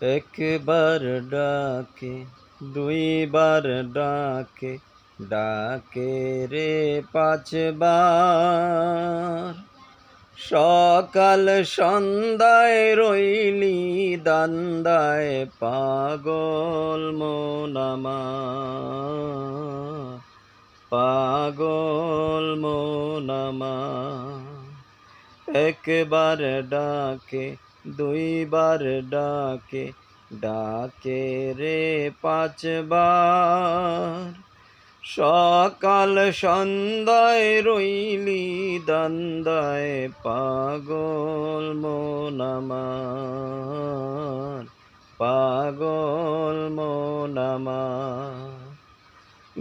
একবার ডাকে, দুইবার ডাকে, ডাকে রে পাঁচবার। সকাল সন্ধ্যায় রইলি দান্দায়, পাগল মন আমার, পাগল মন আমার। একবার ডাকে, দুইবার ডাকে, ডাকে রে পাঁচবার। সকাল সন্ধ্যায় রইলি দান্দায়, পাগল মন আমার, পাগল মন আমার।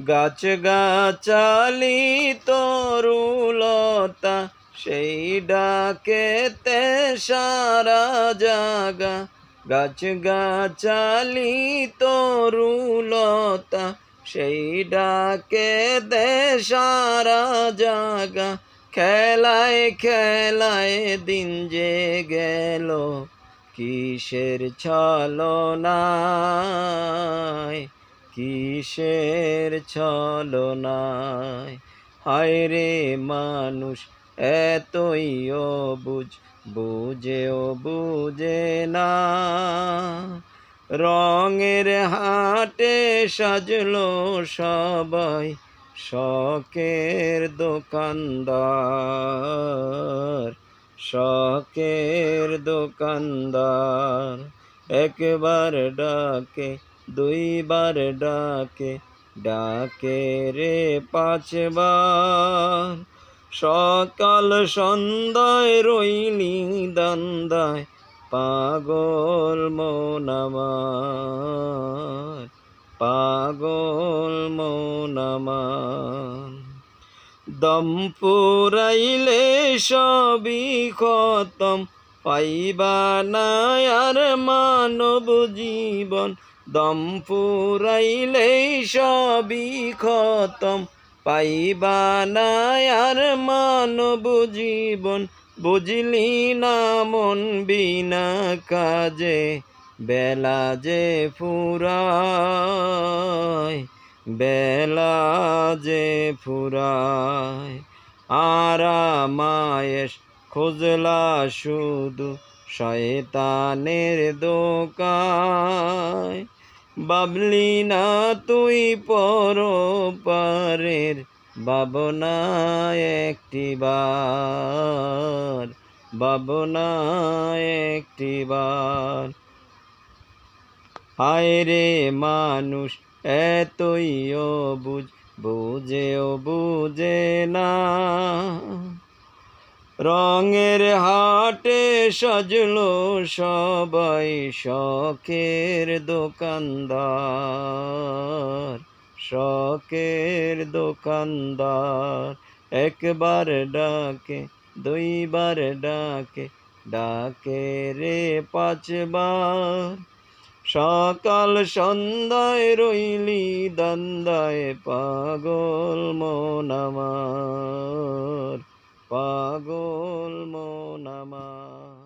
গাছ গাছালি তরুলতা, সেই ডাকেতে সারা জাগা। গাছ গাছালি তরুলতা, সেই ডাকেতে সারা জাগা। খেলায় খেলায় দিন যে গেল, কিসের ছলনায়, কিসের ছলনায়। হায় রে মানুষ এতই অবুঝ, বুঝেও বুঝে না। রঙের হাটে সাজলো সবাই, শখের দোকানদার, শখের দোকানদার। একবার ডাকে, দুইবার ডাকে, ডাকে রে পাঁচবার। সকাল সন্ধ্যায় রইলি দান্দায়, পাগল মন আমার, পাগল মন আমার। দম ফুরাইলে সবই খতম, পাইবা না আর মানব জীবন। দম ফুরাইলে সবই খতম, পাইবা না আর মানব জীবন। বুঝলি না মন বিনা কাজে, বেলা যে ফুরায়, বেলা যে ফুরায়। আরামায়েশ খুঁজলা শুধু শয়তানের দোকায়। বাবলি না তুই পরপারের ভাবনা একটিবার, ভাবনা একটিবার। হায় রে মানুষ এতই অবুঝ, বুঝেও বুঝে না। রঙের হাটে সাজলো সবাই, শখের দোকানদার, শখের দোকানদার। একবার ডাকে, দুইবার ডাকে, ডাকে রে পাঁচবার। সকাল সন্ধ্যায় রইলি দান্দায়, পাগল মন আমার, পাগল মন আমার।